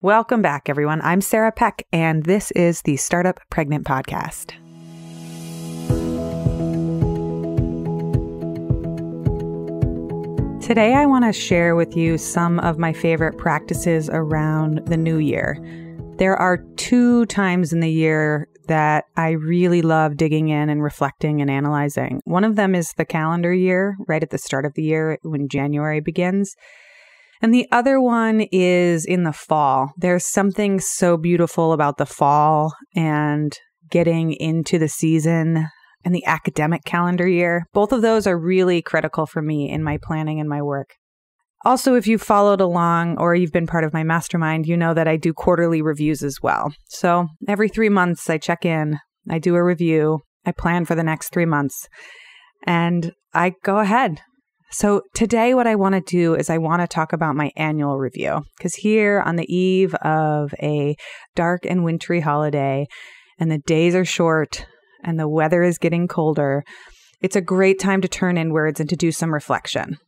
Welcome back, everyone. I'm Sarah Peck, and this is the Startup Pregnant Podcast. Today, I want to share with you some of my favorite practices around the new year. There are 2 times in the year that I really love digging in and reflecting and analyzing. One of them is the calendar year, right at the start of the year when January begins. And the other one is in the fall. There's something so beautiful about the fall and getting into the season and the academic calendar year. Both of those are really critical for me in my planning and my work. Also, if you've followed along or you've been part of my mastermind, you know that I do quarterly reviews as well. So every 3 months, I check in, I do a review, I plan for the next 3 months, and I go ahead. So today what I want to do is I want to talk about my annual review, because here on the eve of a dark and wintry holiday and the days are short and the weather is getting colder, it's a great time to turn inwards and to do some reflection.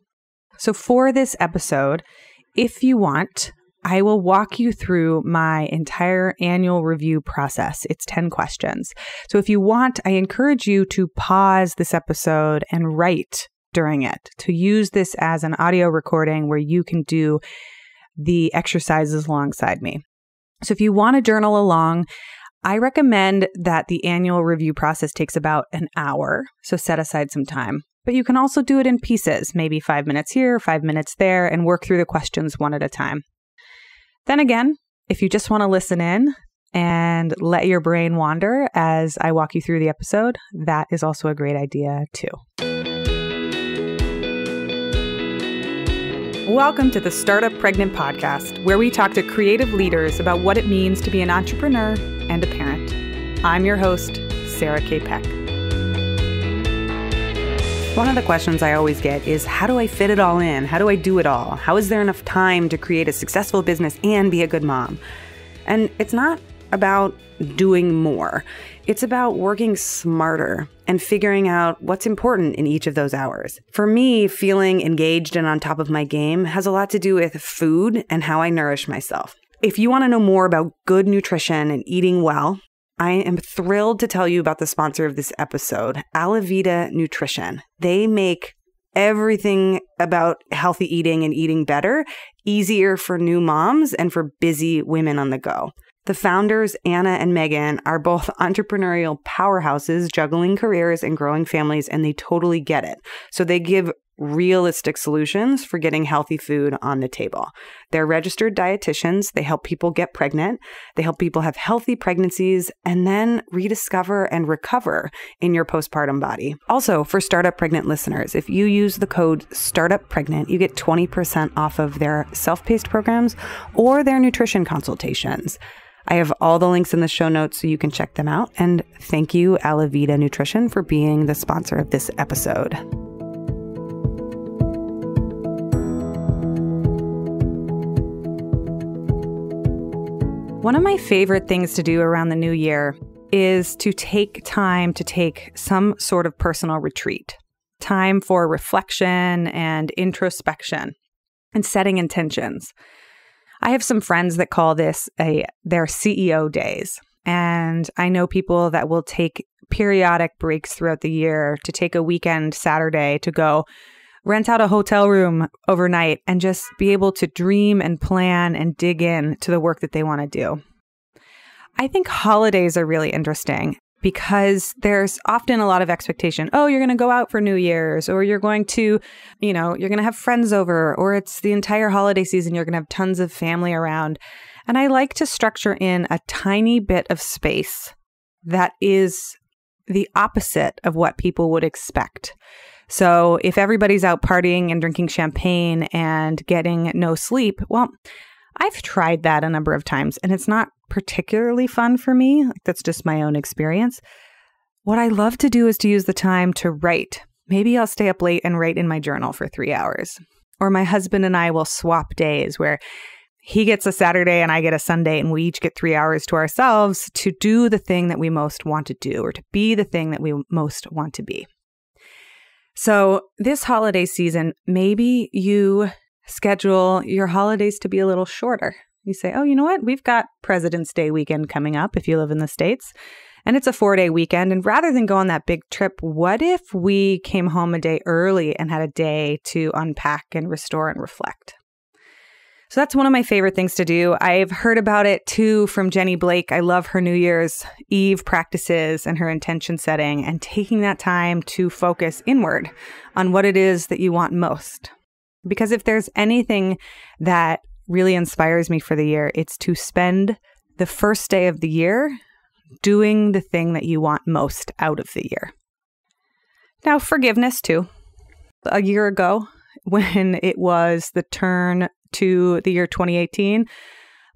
So for this episode, if you want, I will walk you through my entire annual review process. It's 10 questions. So if you want, I encourage you to pause this episode and write during it, to use this as an audio recording where you can do the exercises alongside me. So if you want to journal along, I recommend that the annual review process takes about an hour. So set aside some time. But you can also do it in pieces, maybe 5 minutes here, 5 minutes there, and work through the questions one at a time. Then again, if you just want to listen in and let your brain wander as I walk you through the episode, that is also a great idea too. Welcome to the Startup Pregnant Podcast, where we talk to creative leaders about what it means to be an entrepreneur and a parent. I'm your host, Sarah K. Peck. One of the questions I always get is, how do I fit it all in? How do I do it all? How is there enough time to create a successful business and be a good mom? And it's not about doing more. It's about working smarter and figuring out what's important in each of those hours. For me, feeling engaged and on top of my game has a lot to do with food and how I nourish myself. If you want to know more about good nutrition and eating well, I am thrilled to tell you about the sponsor of this episode, Alavita Nutrition. They make everything about healthy eating and eating better easier for new moms and for busy women on the go. The founders, Anna and Megan, are both entrepreneurial powerhouses juggling careers and growing families, and they totally get it. So they give realistic solutions for getting healthy food on the table. They're registered dietitians. They help people get pregnant. They help people have healthy pregnancies and then rediscover and recover in your postpartum body. Also, for Startup Pregnant listeners, if you use the code StartupPregnant, you get 20% off of their self-paced programs or their nutrition consultations. I have all the links in the show notes so you can check them out. And thank you, Alavita Nutrition, for being the sponsor of this episode. One of my favorite things to do around the new year is to take time to take some sort of personal retreat, time for reflection and introspection and setting intentions. I have some friends that call this their CEO days. And I know people that will take periodic breaks throughout the year to take a weekend Saturday to go rent out a hotel room overnight and just be able to dream and plan and dig in to the work that they want to do. I think holidays are really interesting because there's often a lot of expectation. Oh, you're going to go out for New Year's, or you're going to, you're going to have friends over, or it's the entire holiday season. You're going to have tons of family around. And I like to structure in a tiny bit of space that is the opposite of what people would expect. So if everybody's out partying and drinking champagne and getting no sleep, well, I've tried that a number of times and it's not particularly fun for me. That's just my own experience. What I love to do is to use the time to write. Maybe I'll stay up late and write in my journal for 3 hours. Or my husband and I will swap days where he gets a Saturday and I get a Sunday, and we each get 3 hours to ourselves to do the thing that we most want to do, or to be the thing that we most want to be. So this holiday season, maybe you schedule your holidays to be a little shorter. You say, oh, you know what? We've got President's Day weekend coming up if you live in the States, and it's a 4-day weekend. And rather than go on that big trip, what if we came home a day early and had a day to unpack and restore and reflect? So that's one of my favorite things to do. I've heard about it too from Jenny Blake. I love her New Year's Eve practices and her intention setting and taking that time to focus inward on what it is that you want most. Because if there's anything that really inspires me for the year, it's to spend the first day of the year doing the thing that you want most out of the year. Now, forgiveness too. A year ago, when it was the turn to the year 2018,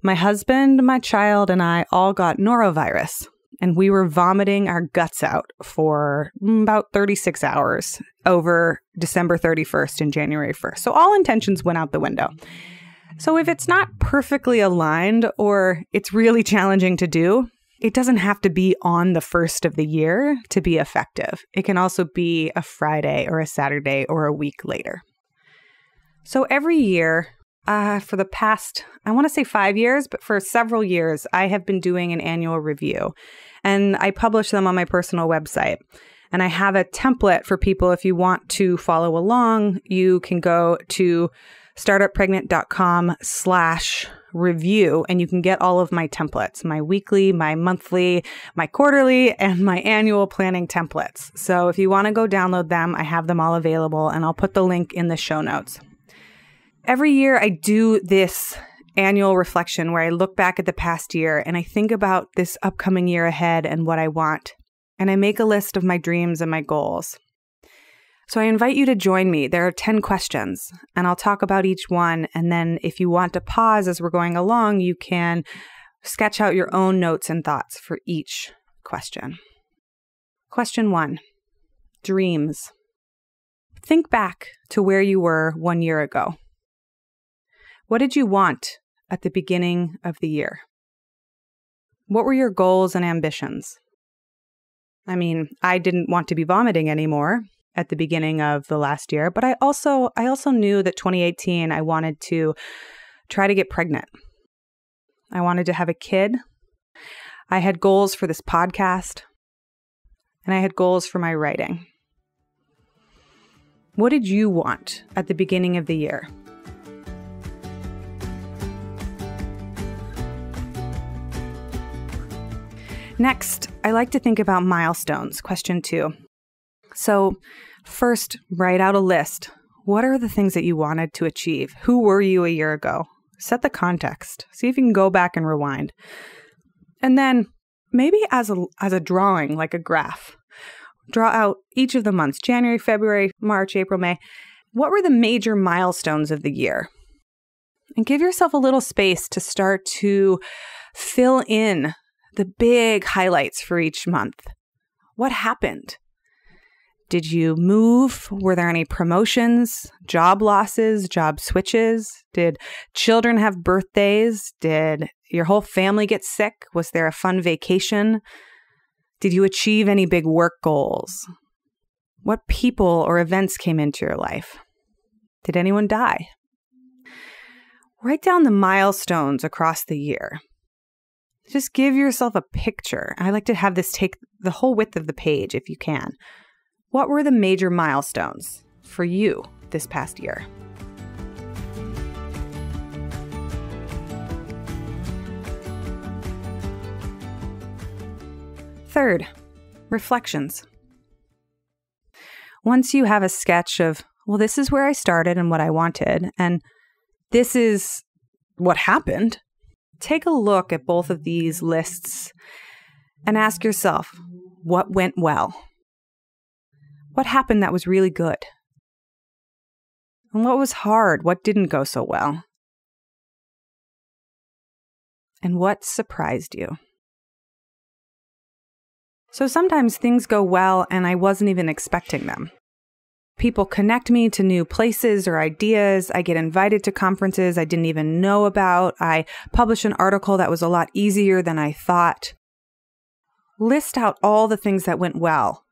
my husband, my child, and I all got norovirus, and we were vomiting our guts out for about 36 hours over December 31st and January 1st. So all intentions went out the window. So if it's not perfectly aligned or it's really challenging to do, it doesn't have to be on the first of the year to be effective. It can also be a Friday or a Saturday or a week later. So every year, for the past, I want to say 5 years, but for several years, I have been doing an annual review, and I publish them on my personal website. And I have a template for people. If you want to follow along, you can go to startuppregnant.com/review, and you can get all of my templates, my weekly, my monthly, my quarterly, and my annual planning templates. So if you want to go download them, I have them all available, and I'll put the link in the show notes. Every year I do this annual reflection where I look back at the past year and I think about this upcoming year ahead and what I want. And I make a list of my dreams and my goals. So I invite you to join me. There are 10 questions, and I'll talk about each one. And then if you want to pause as we're going along, you can sketch out your own notes and thoughts for each question. Question 1, dreams. Think back to where you were 1 year ago. What did you want at the beginning of the year? What were your goals and ambitions? I mean, I didn't want to be vomiting anymore at the beginning of the last year, but I also knew that 2018, I wanted to try to get pregnant. I wanted to have a kid. I had goals for this podcast, and I had goals for my writing. What did you want at the beginning of the year? Next, I like to think about milestones. Question 2. So first, write out a list. What are the things that you wanted to achieve? Who were you a year ago? Set the context. See if you can go back and rewind. And then maybe as a drawing, like a graph, draw out each of the months, January, February, March, April, May. What were the major milestones of the year? And give yourself a little space to start to fill in the big highlights for each month. What happened? Did you move? Were there any promotions, job losses, job switches? Did children have birthdays? Did your whole family get sick? Was there a fun vacation? Did you achieve any big work goals? What people or events came into your life? Did anyone die? Write down the milestones across the year. Just give yourself a picture. I like to have this take the whole width of the page if you can. What were the major milestones for you this past year? Third, reflections. Once you have a sketch of, well, this is where I started and what I wanted, and this is what happened, take a look at both of these lists and ask yourself, what went well? What happened that was really good? And what was hard? What didn't go so well? And what surprised you? So sometimes things go well and I wasn't even expecting them. People connect me to new places or ideas. I get invited to conferences I didn't even know about. I publish an article that was a lot easier than I thought. List out all the things that went well.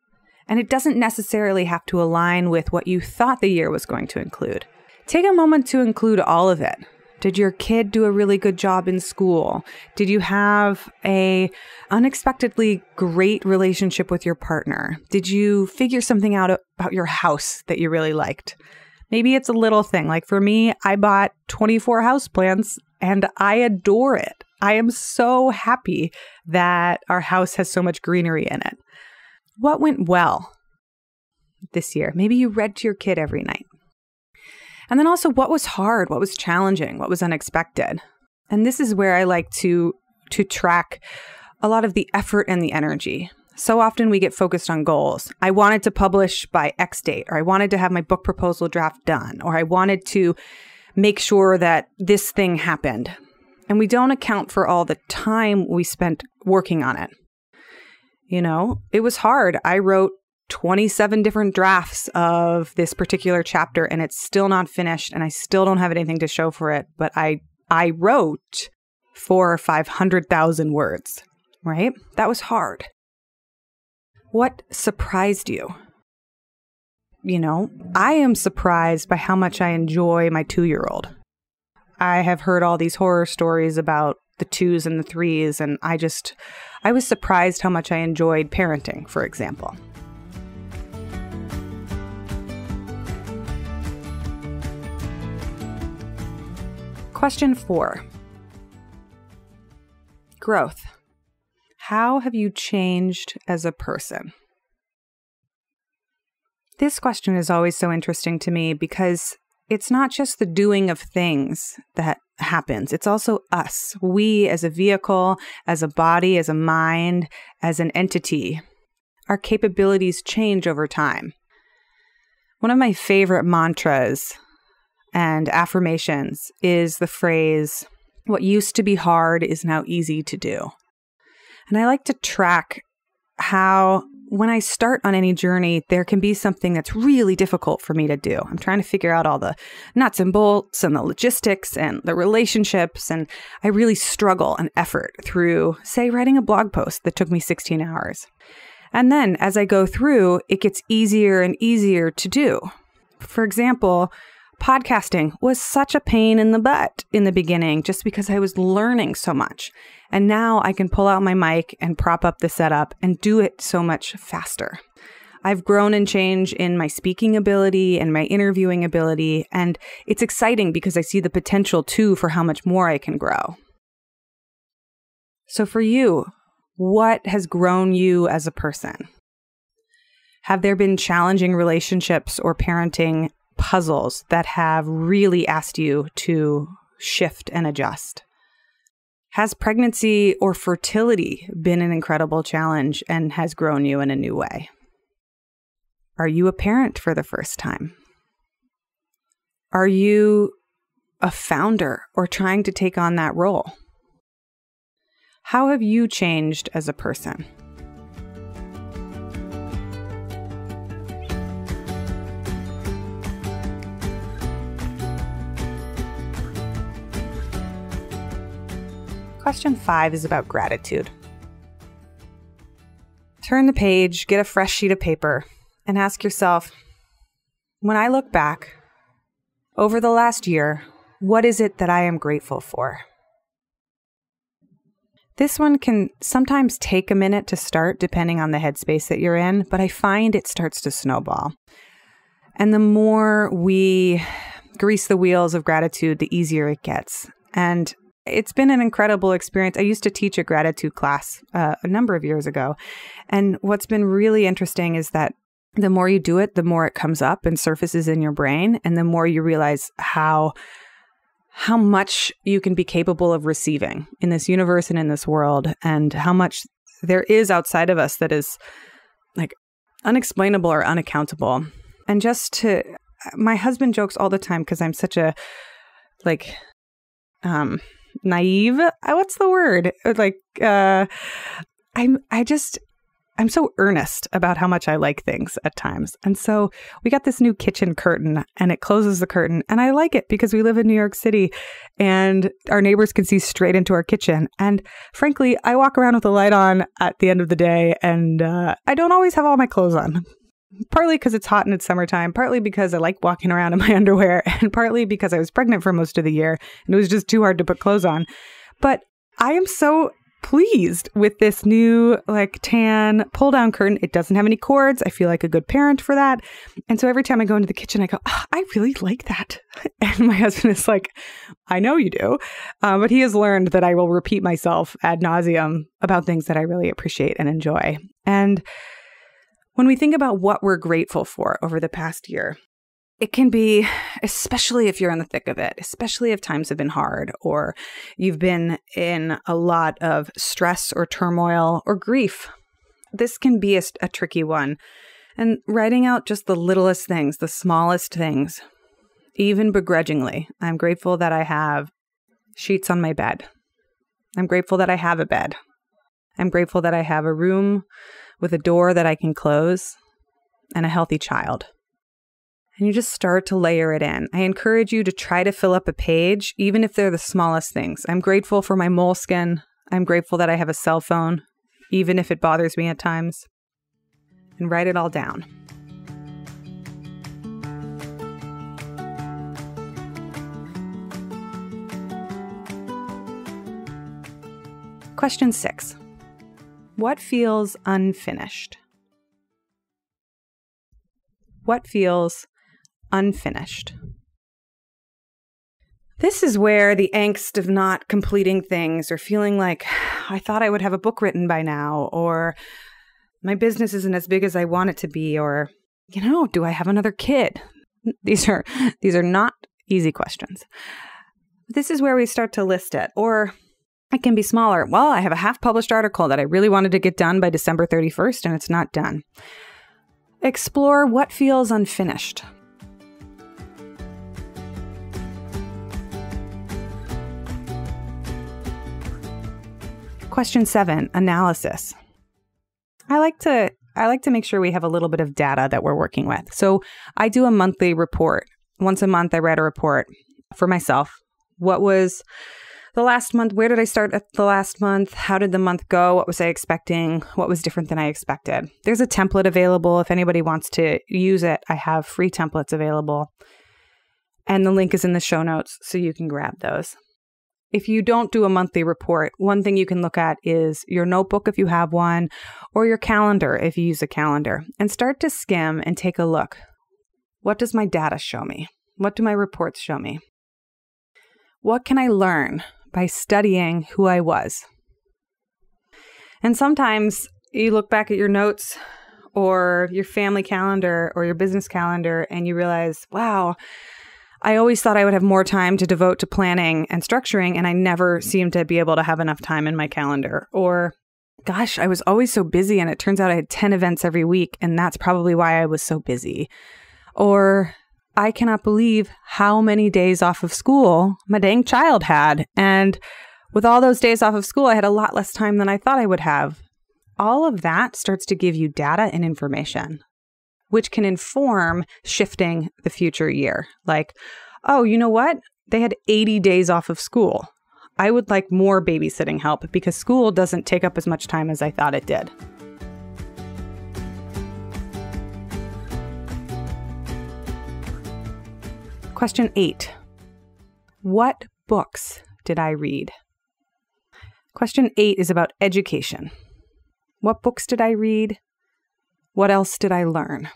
And it doesn't necessarily have to align with what you thought the year was going to include. Take a moment to include all of it. Did your kid do a really good job in school? Did you have a unexpectedly great relationship with your partner? Did you figure something out about your house that you really liked? Maybe it's a little thing. Like for me, I bought 24 houseplants and I adore it. I am so happy that our house has so much greenery in it. What went well this year? Maybe you read to your kid every night. And then also, what was hard? What was challenging? What was unexpected? And this is where I like to track a lot of the effort and the energy. So often we get focused on goals. I wanted to publish by X date, or I wanted to have my book proposal draft done, or I wanted to make sure that this thing happened. And we don't account for all the time we spent working on it. You know, it was hard. I wrote 27 different drafts of this particular chapter and it's still not finished and I still don't have anything to show for it. But I wrote 400,000 or 500,000 words, right? That was hard. What surprised you? You know, I am surprised by how much I enjoy my 2-year-old. I have heard all these horror stories about the 2s and the 3s, and I was surprised how much I enjoyed parenting, for example. Question 4. Growth. How have you changed as a person? This question is always so interesting to me because it's not just the doing of things that happens. It's also us. We as a vehicle, as a body, as a mind, as an entity. Our capabilities change over time. One of my favorite mantras and affirmations is the phrase, "What used to be hard is now easy to do." And I like to track how when I start on any journey, there can be something that's really difficult for me to do. I'm trying to figure out all the nuts and bolts and the logistics and the relationships. And I really struggle and effort through, say, writing a blog post that took me 16 hours. And then as I go through, it gets easier and easier to do. For example, podcasting was such a pain in the butt in the beginning just because I was learning so much. And now I can pull out my mic and prop up the setup and do it so much faster. I've grown and changed in my speaking ability and my interviewing ability. And it's exciting because I see the potential too for how much more I can grow. So for you, what has grown you as a person? Have there been challenging relationships or parenting puzzles that have really asked you to shift and adjust? Has pregnancy or fertility been an incredible challenge and has grown you in a new way? Are you a parent for the first time? Are you a founder or trying to take on that role? How have you changed as a person? Question 5 is about gratitude. Turn the page, get a fresh sheet of paper, and ask yourself, when I look back over the last year, what is it that I am grateful for? This one can sometimes take a minute to start depending on the headspace that you're in, but I find it starts to snowball. And the more we grease the wheels of gratitude, the easier it gets. And it's been an incredible experience. I used to teach a gratitude class a number of years ago. And what's been really interesting is that the more you do it, the more it comes up and surfaces in your brain. And the more you realize how much you can be capable of receiving in this universe and in this world, and how much there is outside of us that is like unexplainable or unaccountable. And my husband jokes all the time because I'm such a naive. What's the word? I'm so earnest about how much I like things at times. And so we got this new kitchen curtain and it closes the curtain. And I like it because we live in New York City and our neighbors can see straight into our kitchen. And frankly, I walk around with the light on at the end of the day and I don't always have all my clothes on. partly because it's hot and it's summertime, partly because I like walking around in my underwear, and partly because I was pregnant for most of the year and it was just too hard to put clothes on. But I am so pleased with this new tan pull down curtain. It doesn't have any cords. I feel like a good parent for that. And so every time I go into the kitchen, I go, oh, I really like that. And my husband is like, I know you do. But he has learned that I will repeat myself ad nauseum about things that I really appreciate and enjoy. And when we think about what we're grateful for over the past year, it can be, especially if you're in the thick of it, especially if times have been hard or you've been in a lot of stress or turmoil or grief. This can be a tricky one. And writing out just the littlest things, the smallest things, even begrudgingly. I'm grateful that I have sheets on my bed. I'm grateful that I have a bed. I'm grateful that I have a room with a door that I can close and a healthy child. And you just start to layer it in. I encourage you to try to fill up a page, even if they're the smallest things. I'm grateful for my moleskin. I'm grateful that I have a cell phone, even if it bothers me at times. And write it all down. Question 6. What feels unfinished? What feels unfinished? This is where the angst of not completing things or feeling like I thought I would have a book written by now, or my business isn't as big as I want it to be, or, do I have another kid? These are not easy questions. This is where we start to list it, or it can be smaller. Well, I have a half-published article that I really wanted to get done by December 31st, and it's not done. Explore what feels unfinished. Question 7, analysis. I like to make sure we have a little bit of data that we're working with. So I do a monthly report. Once a month, I write a report for myself. What was the last month? Where did I start at the last month? How did the month go? What was I expecting? What was different than I expected? There's a template available. If anybody wants to use it, I have free templates available. And the link is in the show notes, so you can grab those. If you don't do a monthly report, one thing you can look at is your notebook if you have one, or your calendar if you use a calendar, and start to skim and take a look. What does my data show me? What do my reports show me? What can I learn by studying who I was? And sometimes you look back at your notes or your family calendar or your business calendar and you realize, wow, I always thought I would have more time to devote to planning and structuring, and I never seemed to be able to have enough time in my calendar. Or, gosh, I was always so busy, and it turns out I had 10 events every week, and that's probably why I was so busy. Or, I cannot believe how many days off of school my dang child had. And with all those days off of school, I had a lot less time than I thought I would have. All of that starts to give you data and information, which can inform shifting the future year. Like, oh, you know what? They had 80 days off of school. I would like more babysitting help because school doesn't take up as much time as I thought it did. Question 8. What books did I read? Question 8 is about education. What books did I read? What else did I learn?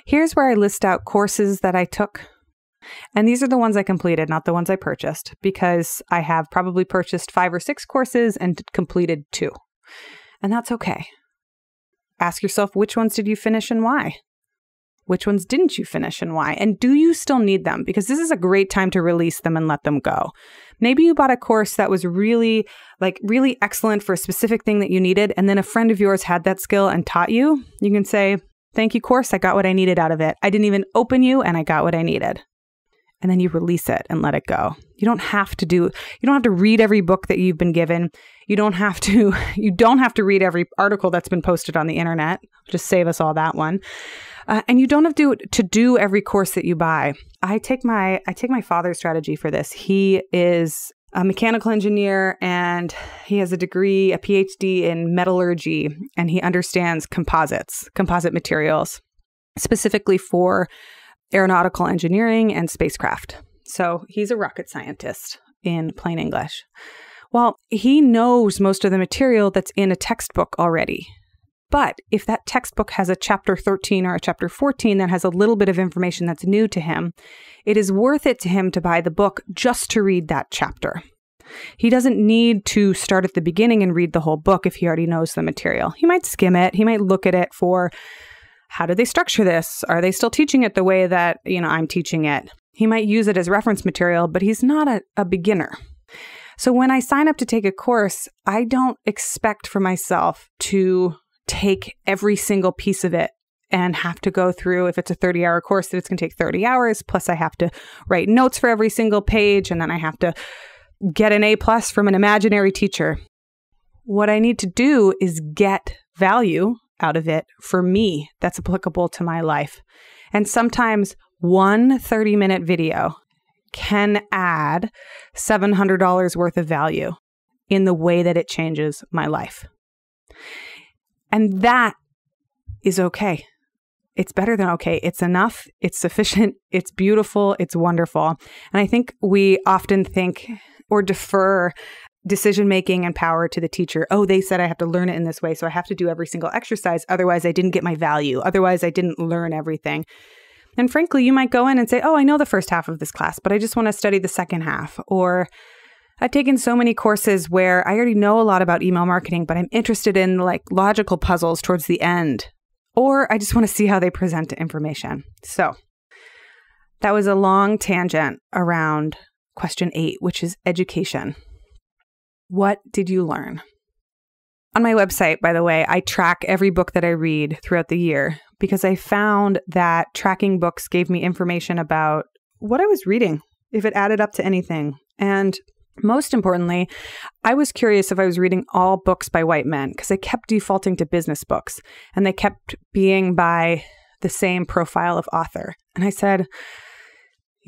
Here's where I list out courses that I took. And these are the ones I completed, not the ones I purchased, because I have probably purchased 5 or 6 courses and completed 2. And that's okay. Ask yourself, which ones did you finish and why? Which ones didn't you finish and why? And do you still need them? Because this is a great time to release them and let them go. Maybe you bought a course that was really excellent for a specific thing that you needed, and then a friend of yours had that skill and taught you. You can say, thank you, course. I got what I needed out of it. I didn't even open you, and I got what I needed. And then you release it and let it go. You don't have to read every book that you've been given. You don't have to read every article that's been posted on the internet. Just save us all that one. And you don't have to do every course that you buy. I take my father's strategy for this. He is a mechanical engineer, and he has a degree, a PhD in metallurgy, and he understands composite materials, specifically for aeronautical engineering and spacecraft. So he's a rocket scientist in plain English. Well, he knows most of the material that's in a textbook already. But if that textbook has a chapter 13 or a chapter 14 that has a little bit of information that's new to him, it is worth it to him to buy the book just to read that chapter. He doesn't need to start at the beginning and read the whole book if he already knows the material. He might skim it. He might look at it for, how did they structure this? Are they still teaching it the way that, I'm teaching it? He might use it as reference material, but he's not a beginner. So when I sign up to take a course, I don't expect for myself to take every single piece of it and have to go through, if it's a 30-hour course, that it's going to take 30 hours, plus I have to write notes for every single page, and then I have to get an A+ from an imaginary teacher. What I need to do is get value out of it for me that's applicable to my life. And sometimes one 30-minute video can add $700 worth of value in the way that it changes my life. And that is okay. It's better than okay. It's enough. It's sufficient. It's beautiful. It's wonderful. And I think we often think or defer decision-making and power to the teacher. Oh, they said I have to learn it in this way, so I have to do every single exercise. Otherwise, I didn't get my value. Otherwise, I didn't learn everything. And frankly, you might go in and say, oh, I know the first half of this class, but I just want to study the second half. Or I've taken so many courses where I already know a lot about email marketing, but I'm interested in logical puzzles towards the end. Or I just want to see how they present information. So that was a long tangent around question 8, which is education. What did you learn? On my website, by the way, I track every book that I read throughout the year because I found that tracking books gave me information about what I was reading, if it added up to anything. And most importantly, I was curious if I was reading all books by white men because I kept defaulting to business books and they kept being by the same profile of author. And I said,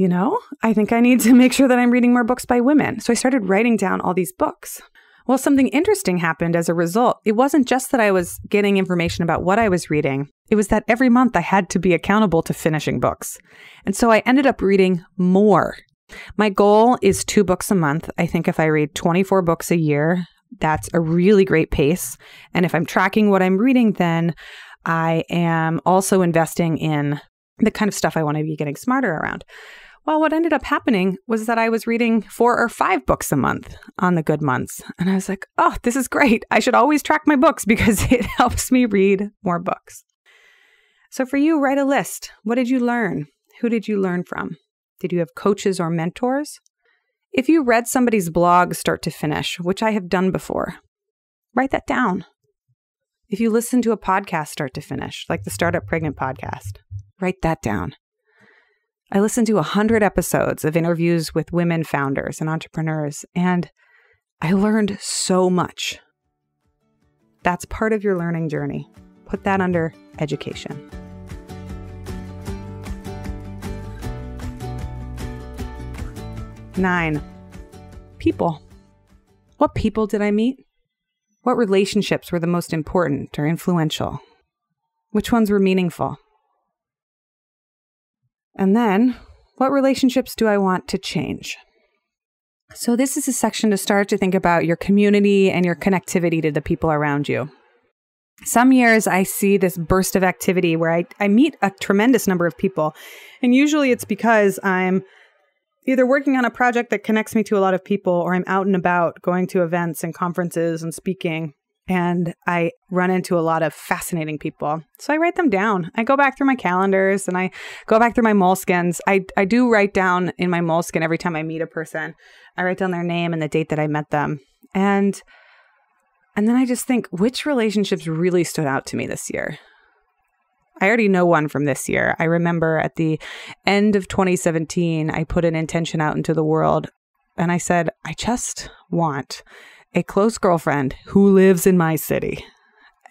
I think I need to make sure that I'm reading more books by women. So I started writing down all these books. Well, something interesting happened as a result. It wasn't just that I was getting information about what I was reading. It was that every month I had to be accountable to finishing books. And so I ended up reading more. My goal is 2 books a month. I think if I read 24 books a year, that's a really great pace. And if I'm tracking what I'm reading, then I am also investing in the kind of stuff I want to be getting smarter around. Well, what ended up happening was that I was reading 4 or 5 books a month on the good months. And I was like, oh, this is great. I should always track my books because it helps me read more books. So for you, write a list. What did you learn? Who did you learn from? Did you have coaches or mentors? If you read somebody's blog start to finish, which I have done before, write that down. If you listen to a podcast start to finish, like the Startup Pregnant podcast, write that down. I listened to 100 episodes of interviews with women founders and entrepreneurs, and I learned so much. That's part of your learning journey. Put that under education. Nine, people. What people did I meet? What relationships were the most important or influential? Which ones were meaningful? And then, what relationships do I want to change? So this is a section to start to think about your community and your connectivity to the people around you. Some years I see this burst of activity where I meet a tremendous number of people. And usually it's because I'm either working on a project that connects me to a lot of people, or I'm out and about going to events and conferences and speaking. And I run into a lot of fascinating people. So I write them down. I go back through my calendars and I go back through my moleskins. I do write down in my moleskin every time I meet a person. I write down their name and the date that I met them. And then I just think, which relationships really stood out to me this year? I already know one from this year. I remember at the end of 2017, I put an intention out into the world and I said, I just want a close girlfriend who lives in my city.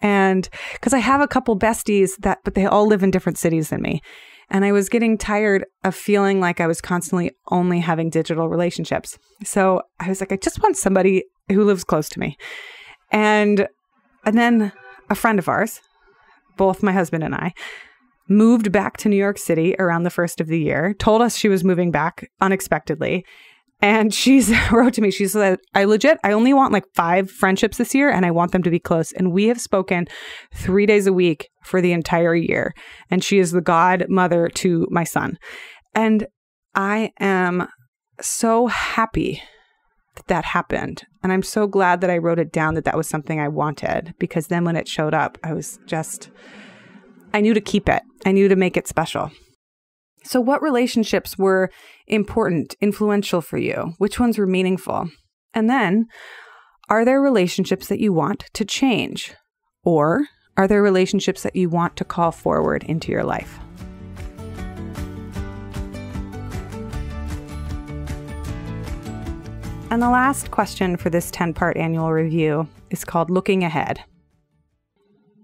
And because I have a couple besties but they all live in different cities than me. And I was getting tired of feeling like I was constantly only having digital relationships. So I was like, I just want somebody who lives close to me. And then a friend of ours, both my husband and I, moved back to New York City around the first of the year, told us she was moving back unexpectedly. And she wrote to me, she said, I only want like 5 friendships this year and I want them to be close. And we have spoken 3 days a week for the entire year. And she is the godmother to my son. And I am so happy that happened. And I'm so glad that I wrote it down, that was something I wanted, because then when it showed up, I knew to keep it. I knew to make it special. So what relationships were important, influential for you? Which ones were meaningful? And then, are there relationships that you want to change? Or are there relationships that you want to call forward into your life? And the last question for this 10-part annual review is called Looking Ahead.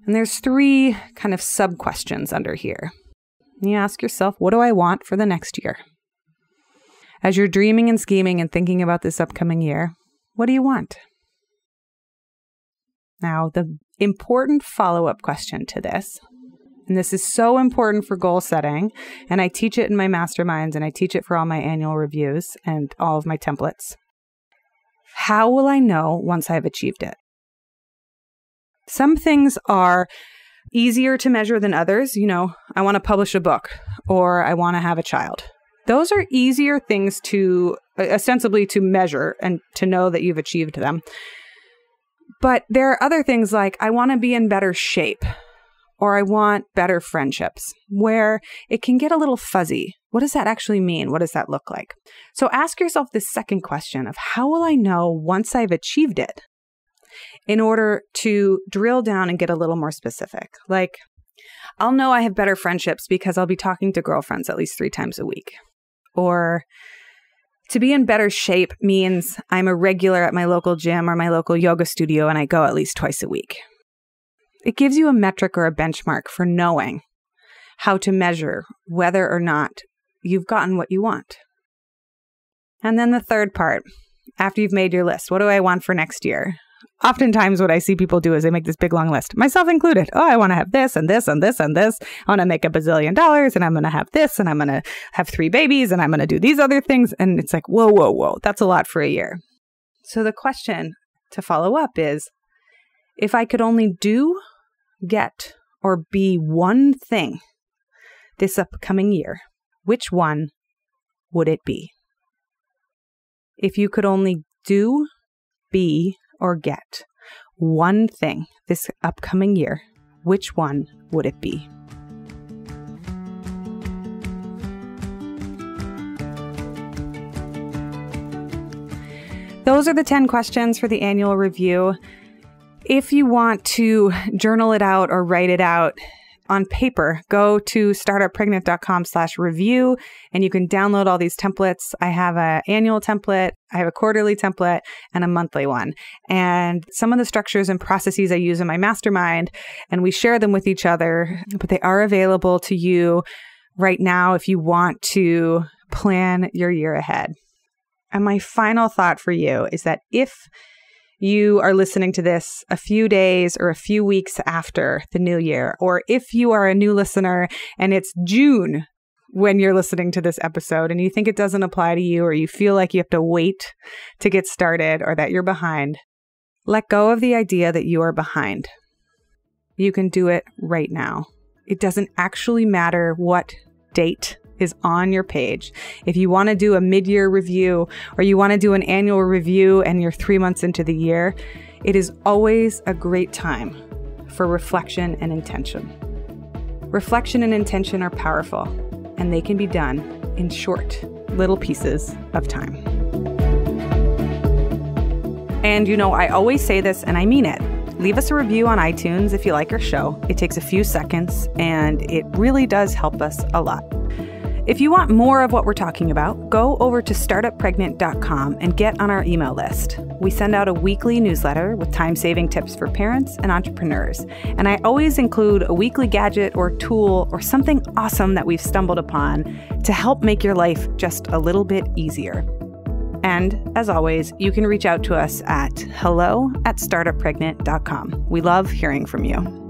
And there's 3 kind of sub-questions under here. You ask yourself, what do I want for the next year? As you're dreaming and scheming and thinking about this upcoming year, what do you want? Now, the important follow-up question to this, and this is so important for goal setting, and I teach it in my masterminds, and I teach it for all my annual reviews and all of my templates. How will I know once I've achieved it? Some things are easier to measure than others. I want to publish a book, or I want to have a child. Those are easier things to ostensibly to measure and to know that you've achieved them. But there are other things like I want to be in better shape, or I want better friendships, where it can get a little fuzzy. What does that actually mean? What does that look like? So ask yourself this second question of how will I know once I've achieved it? In order to drill down and get a little more specific. Like, I'll know I have better friendships because I'll be talking to girlfriends at least 3 times a week. Or to be in better shape means I'm a regular at my local gym or my local yoga studio and I go at least twice a week. It gives you a metric or a benchmark for knowing how to measure whether or not you've gotten what you want. And then the third part, after you've made your list, what do I want for next year? Oftentimes what I see people do is they make this big long list, myself included. Oh, I want to have this and this and this and this. I want to make $1 bazillion and I'm going to have this and I'm going to have 3 babies and I'm going to do these other things. And it's like, whoa. That's a lot for a year. So the question to follow up is, if I could only do, get, or be one thing this upcoming year, which one would it be? If you could only do, be, or get one thing this upcoming year, which one would it be? Those are the 10 questions for the annual review. If you want to journal it out or write it out on paper, go to startuppregnant.com/review and you can download all these templates. I have an annual template, I have a quarterly template, and a monthly one. And some of the structures and processes I use in my mastermind, and we share them with each other, but they are available to you right now if you want to plan your year ahead. And my final thought for you is that if you are listening to this a few days or a few weeks after the new year, or if you are a new listener and it's June when you're listening to this episode and you think it doesn't apply to you, or you feel like you have to wait to get started or that you're behind, let go of the idea that you are behind. You can do it right now. It doesn't actually matter what date is on your page. If you want to do a mid-year review or you want to do an annual review and you're 3 months into the year, it is always a great time for reflection and intention. Reflection and intention are powerful, and they can be done in short, little pieces of time. And I always say this and I mean it. Leave us a review on iTunes if you like our show. It takes a few seconds and it really does help us a lot. If you want more of what we're talking about, go over to startuppregnant.com and get on our email list. We send out a weekly newsletter with time-saving tips for parents and entrepreneurs. And I always include a weekly gadget or tool or something awesome that we've stumbled upon to help make your life just a little bit easier. And as always, you can reach out to us at hello@startuppregnant.com. We love hearing from you.